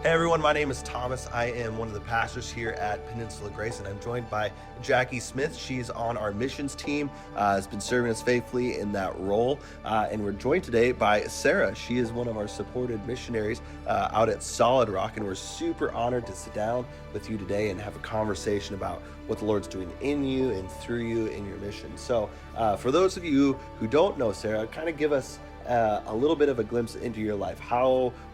Hey everyone, my name is Thomas. I am one of the pastors here at Peninsula Grace, and I'm joined by Jackie Smith. She's on our missions team, has been serving us faithfully in that role. And we're joined today by Sarah. She is one of our supported missionaries out at Solid Rock, and we're super honored to sit down with you today and have a conversation about what the Lord's doing in you and through you in your mission. So for those of you who don't know Sarah, kind of give us a little bit of a glimpse into your life.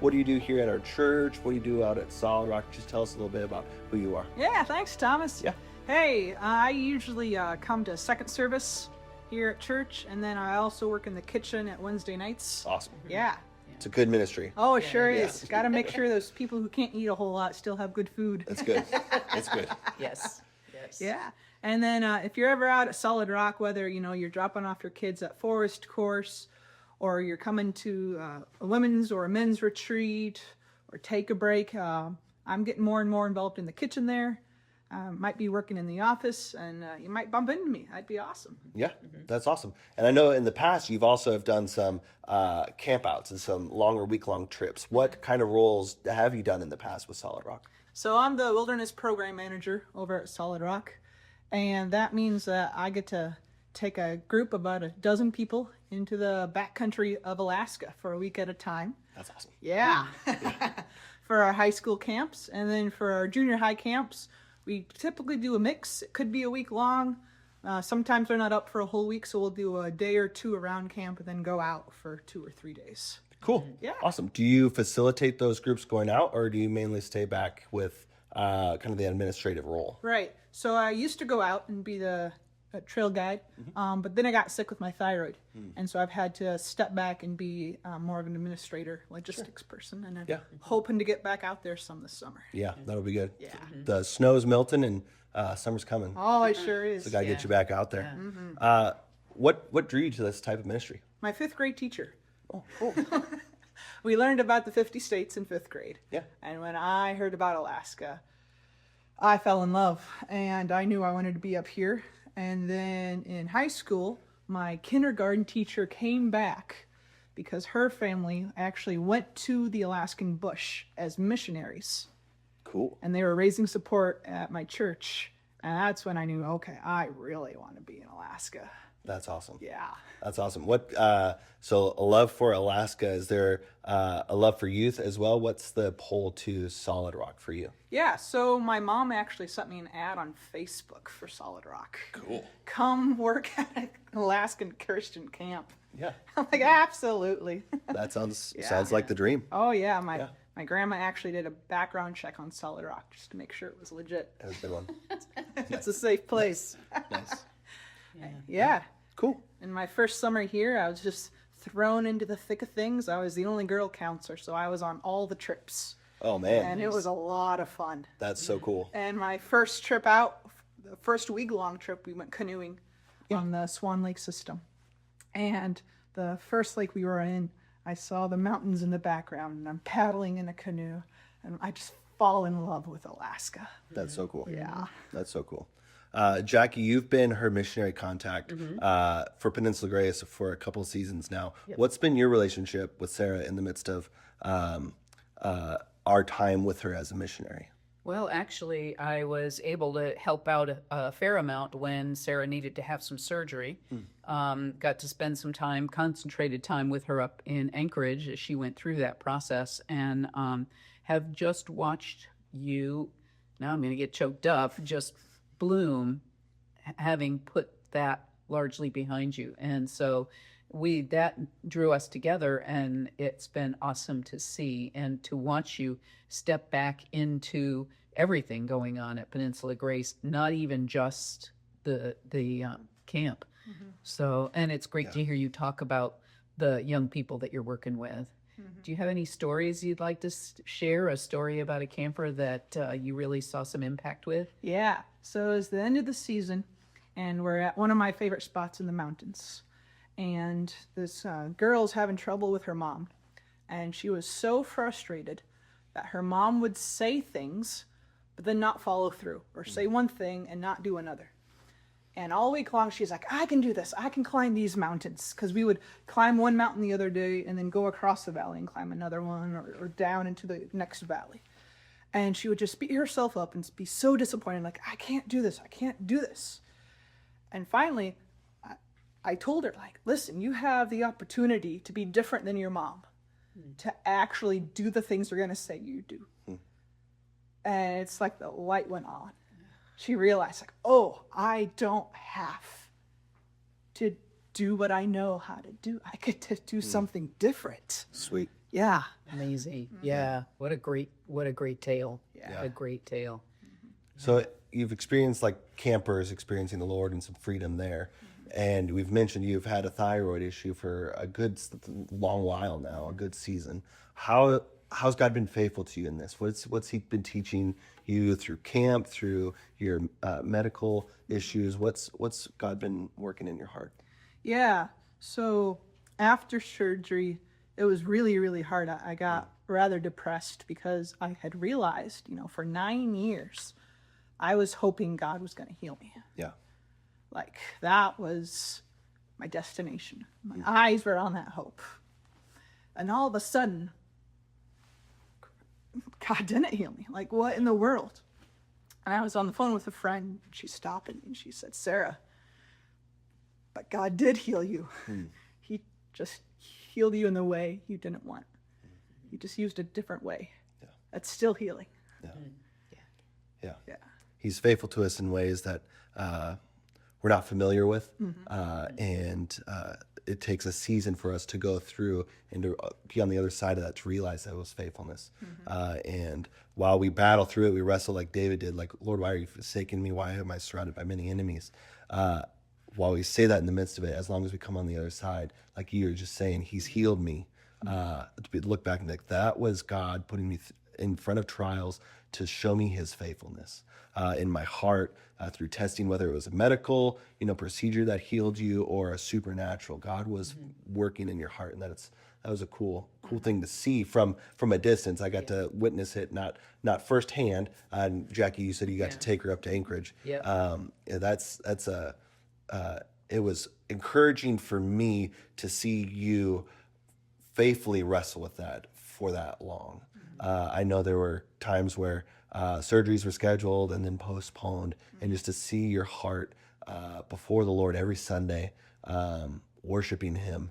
What do you do here at our church? What do you do out at Solid Rock? Just tell us a little bit about who you are. Yeah, thanks, Thomas. Yeah. Hey, I usually come to second service here at church, and then I also work in the kitchen at Wednesday nights. Awesome. Yeah. It's a good ministry. Oh, it sure is. Got to make sure those people who can't eat a whole lot still have good food. That's good. That's good. Yes. Yeah. And then if you're ever out at Solid Rock, whether you're dropping off your kids at Forest Course, or you're coming to a women's or a men's retreat, or take a break, I'm getting more and more involved in the kitchen there. Might be working in the office, and you might bump into me. That'd be awesome. Yeah, that's awesome. And I know in the past you've also have done some campouts and some longer week-long trips. What kind of roles have you done in the past with Solid Rock? So I'm the Wilderness Program Manager over at Solid Rock, and that means that I get to take a group of about a dozen people into the backcountry of Alaska for a week at a time. That's awesome. Yeah. For our high school camps, and then for our junior high camps, we typically do a mix. It could be a week long. Sometimes they're not up for a whole week, so we'll do a day or two around camp and then go out for 2 or 3 days. Cool. Yeah. Awesome. Do you facilitate those groups going out, or do you mainly stay back with kind of the administrative role? Right. So I used to go out and be the trail guide, but then I got sick with my thyroid, and so I've had to step back and be more of an administrator, logistics person, and I'm hoping to get back out there some this summer. Yeah, that'll be good. Yeah. The snow's melting and summer's coming. Oh, it sure is. So gotta get you back out there. What drew you to this type of ministry? My 5th grade teacher. Oh, cool. We learned about the 50 states in 5th grade. Yeah. And when I heard about Alaska, I fell in love, and I knew I wanted to be up here. And then in high school, my kindergarten teacher came back because her family actually went to the Alaskan bush as missionaries. Cool. And they were raising support at my church. And that's when I knew, okay, I really want to be in Alaska. That's awesome. Yeah. That's awesome. So a love for Alaska, is there a love for youth as well? What's the pull to Solid Rock for you? Yeah, so my mom actually sent me an ad on Facebook for Solid Rock. Cool. Come work at an Alaskan Christian camp. Yeah. I'm like, absolutely. That sounds Yeah. like the dream. Oh, yeah, my grandma actually did a background check on Solid Rock just to make sure it was legit. That was a good one. It's a safe place. Nice. Yeah. Cool. In my first summer here, I was just thrown into the thick of things. I was the only girl counselor, so I was on all the trips. Oh, man. And it was a lot of fun. That's so cool. And my first trip out, the first week-long trip, we went canoeing on the Swan Lake system. And the first lake we were in, I saw the mountains in the background, and I'm paddling in a canoe, and I just fall in love with Alaska. That's so cool. Yeah. That's so cool. Jackie, you've been her missionary contact for Peninsula Grace for a couple of seasons now. Yep. What's been your relationship with Sarah in the midst of our time with her as a missionary? Well, actually, I was able to help out a fair amount when Sarah needed to have some surgery. Got to spend some time, concentrated time with her up in Anchorage as she went through that process, and have just watched you, now I'm going to get choked up, just bloom, having put that largely behind you. And so that drew us together, and it's been awesome to see and to watch you step back into everything going on at Peninsula Grace, not even just the camp. So, and it's great to hear you talk about the young people that you're working with. Do you have any stories you'd like to share? A story about a camper that you really saw some impact with? Yeah. So it's the end of the season, and we're at one of my favorite spots in the mountains. And this girl's having trouble with her mom. And she was so frustrated that her mom would say things, but then not follow through, or say one thing and not do another. And all week long, she's like, I can do this. I can climb these mountains. Because we would climb one mountain the other day and then go across the valley and climb another one or down into the next valley. And she would just beat herself up and be so disappointed, like, I can't do this. I can't do this. And finally, I told her, like, listen, you have the opportunity to be different than your mom, to actually do the things they're going to say you do. And it's like the light went on. She realized, like, oh, I don't have to do what I know how to do. I get to do something different. Sweet. Yeah. Amazing. Yeah. What a great tale. Yeah. A great tale. So you've experienced like campers experiencing the Lord and some freedom there. And we've mentioned you've had a thyroid issue for a good long while now, a good season. How's God been faithful to you in this? What's he been teaching you through camp, through your medical issues? What's God been working in your heart? Yeah. So after surgery, it was really, really hard. I got rather depressed because I had realized, for 9 years, I was hoping God was going to heal me. Yeah. Like, that was my destination. My eyes were on that hope. And all of a sudden, God didn't heal me. Like, what in the world? And I was on the phone with a friend. She stopped me and she said, Sarah, but God did heal you. He just healed you in the way you didn't want. He just used a different way. Yeah. That's still healing. Yeah. Yeah. He's faithful to us in ways that we're not familiar with. And it takes a season for us to go through and to be on the other side of that, to realize that it was faithfulness. And while we battle through it, we wrestle like David did, like, Lord, why are you forsaking me? Why am I surrounded by many enemies? While we say that in the midst of it, as long as we come on the other side, like you were just saying, he's healed me. To look back and be like, that was God putting me in front of trials to show me his faithfulness in my heart, through testing, whether it was a medical, procedure that healed you or a supernatural. God was working in your heart, and that was a cool thing to see from a distance. I got to witness it, not firsthand. And Jackie, you said you got to take her up to Anchorage. Yeah. It was encouraging for me to see you faithfully wrestle with that for that long. I know there were times where surgeries were scheduled and then postponed, and just to see your heart before the Lord every Sunday, worshiping him,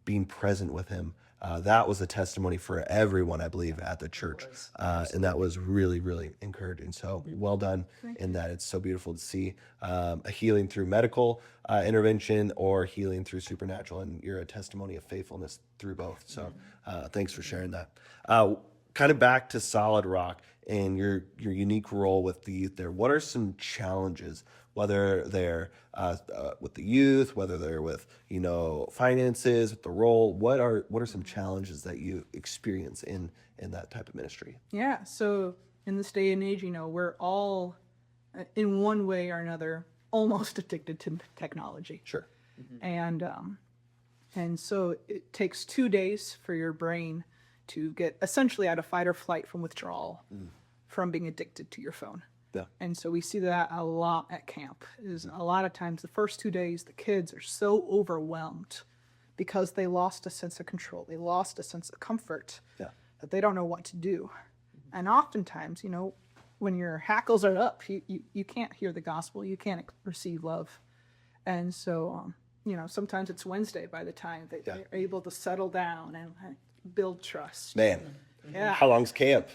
being present with him, that was a testimony for everyone, I believe, at the church. And that was really, really encouraging. So well done in that. It's so beautiful to see a healing through medical intervention or healing through supernatural. And you're a testimony of faithfulness through both. So thanks for sharing that. Kind of back to Solid Rock and your unique role with the youth there. What are some challenges, whether they're with the youth, whether they're with finances, with the role? What are some challenges that you experience in that type of ministry? Yeah. So in this day and age, we're all, in one way or another, almost addicted to technology. Sure. And so it takes 2 days for your brain to get essentially out of fight or flight from withdrawal, from being addicted to your phone. Yeah. And so we see that a lot at camp. Is a lot of times the first 2 days the kids are so overwhelmed because they lost a sense of control. They lost a sense of comfort. Yeah. That they don't know what to do. And oftentimes, when your hackles are up, you can't hear the gospel. You can't receive love. And so, sometimes it's Wednesday by the time they're able to settle down and build trust. Man, Yeah. how long's camp?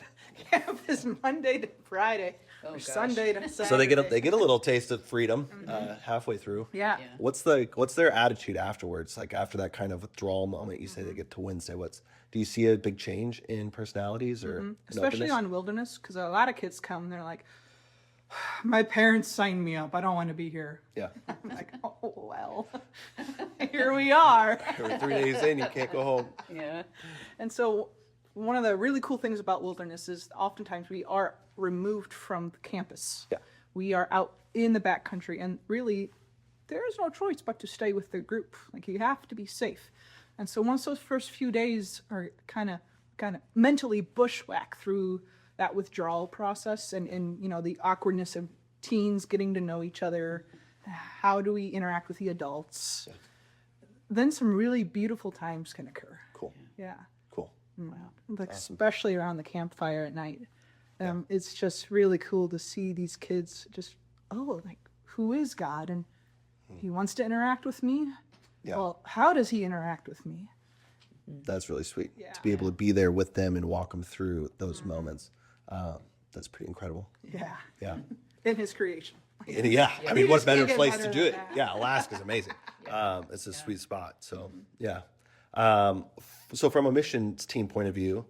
Camp is Monday to Friday, or gosh. Sunday to Saturday. So they get a little taste of freedom halfway through. Yeah. Yeah. What's their attitude afterwards? Like after that kind of withdrawal moment, you say they get to Wednesday. Do you see a big change in personalities or in Especially openness? on wilderness, because a lot of kids come and they're like, my parents signed me up. I don't want to be here. Yeah. I'm like, oh, well, here we are. We're 3 days in, you can't go home. Yeah. And so one of the really cool things about wilderness is oftentimes we are removed from the campus. Yeah. We are out in the backcountry, and really there is no choice but to stay with the group. Like, you have to be safe. And so once those first few days are kind of mentally bushwhacked through that withdrawal process and the awkwardness of teens getting to know each other How do we interact with the adults? Then some really beautiful times can occur. Cool. Yeah. Cool. Like especially around the campfire at night. It's just really cool to see these kids just, like, who is God? And he wants to interact with me. Yeah. Well, how does he interact with me? That's really sweet Yeah. to be able to be there with them and walk them through those moments. That's pretty incredible. Yeah. Yeah. In his creation. And yeah, I mean, You what just better can't get place better to do than it? that. Yeah, Alaska's amazing. It's a sweet spot. So, yeah. So from a missions team point of view,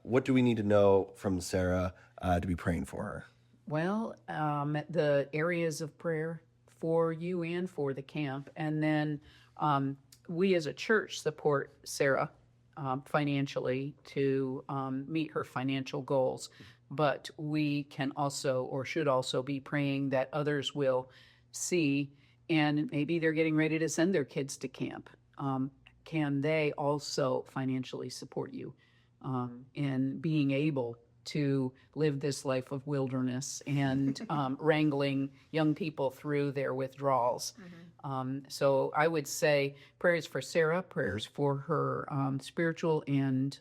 what do we need to know from Sarah to be praying for her? Well, the areas of prayer for you and for the camp. And then we as a church support Sarah financially to meet her financial goals. But we can also, or should also, be praying that others will see, and maybe they're getting ready to send their kids to camp. Can they also financially support you in being able to live this life of wilderness and wrangling young people through their withdrawals? So I would say prayers for Sarah, prayers for her spiritual and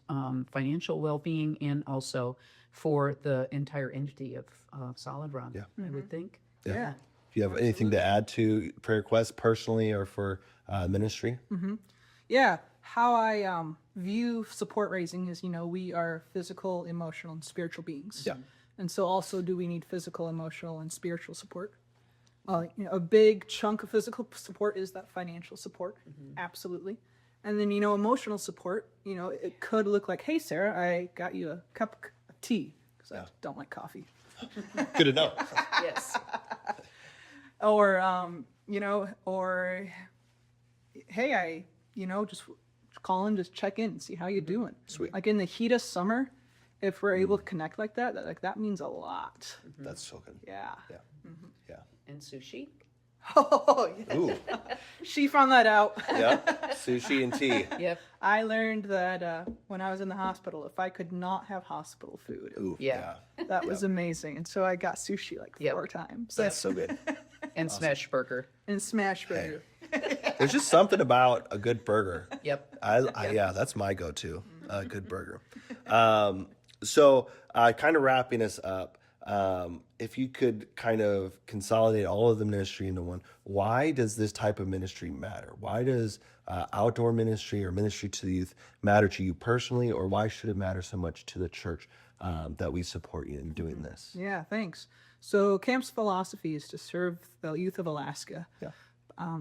financial well-being, and also for the entire entity of Solid Rock, I would think. Yeah. Do you have anything to add to prayer requests personally or for ministry? Yeah. How I view support raising is, we are physical, emotional, and spiritual beings. Yeah. And so also do we need physical, emotional, and spiritual support? A big chunk of physical support is that financial support. Absolutely. And then, emotional support, it could look like, hey, Sarah, I got you a cup of tea because I don't like coffee. Good to know. Yes. Or, or, hey, I, just call and just check in and see how you're doing. Sweet. Like in the heat of summer, if we're able to connect like that, that means a lot. That's so good. Yeah. Yeah. Yeah. And sushi? Oh, yeah. Ooh. She found that out. Yeah. Sushi and tea. Yep. I learned that when I was in the hospital, if I could not have hospital food, Ooh. Yeah. that was amazing. And so I got sushi like 4 times. That's so good. And smash burger. And smash burger. There's just something about a good burger. Yep. Yeah, that's my go-to, a good burger. So kind of wrapping us up, if you could kind of consolidate all of the ministry into one, why does this type of ministry matter? Why does outdoor ministry or ministry to the youth matter to you personally, or why should it matter so much to the church that we support you in doing this? Yeah, thanks. So camp's philosophy is to serve the youth of Alaska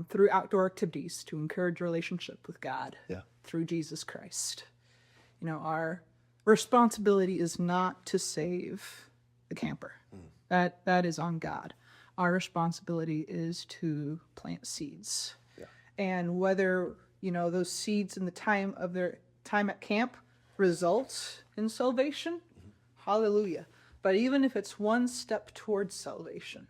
through outdoor activities to encourage relationship with God through Jesus Christ. Our responsibility is not to save the camper. That is on God. Our responsibility is to plant seeds. And whether, those seeds in the time of their time at camp result in salvation, hallelujah. But even if it's one step towards salvation,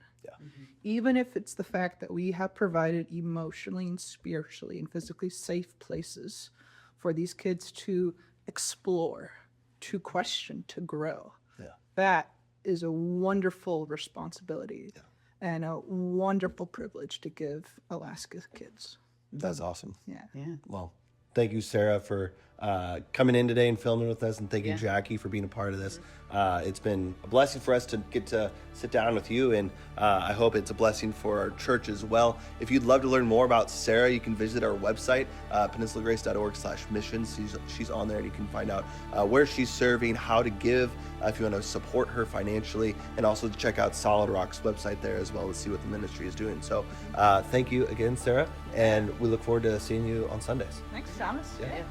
even if it's the fact that we have provided emotionally and spiritually and physically safe places for these kids to explore, to question, to grow, that is a wonderful responsibility and a wonderful privilege to give Alaska's kids. That's awesome. Yeah. Well, thank you, Sarah, for coming in today and filming with us, and thank you, Jackie, for being a part of this. It's been a blessing for us to get to sit down with you, and I hope it's a blessing for our church as well. If you'd love to learn more about Sarah, you can visit our website, peninsulagrace.org/missions. She's on there, and you can find out where she's serving, how to give, if you want to support her financially, and also to check out Solid Rock's website there as well to see what the ministry is doing. So thank you again, Sarah, and we look forward to seeing you on Sundays. Thanks, Thomas. Yeah. Yeah.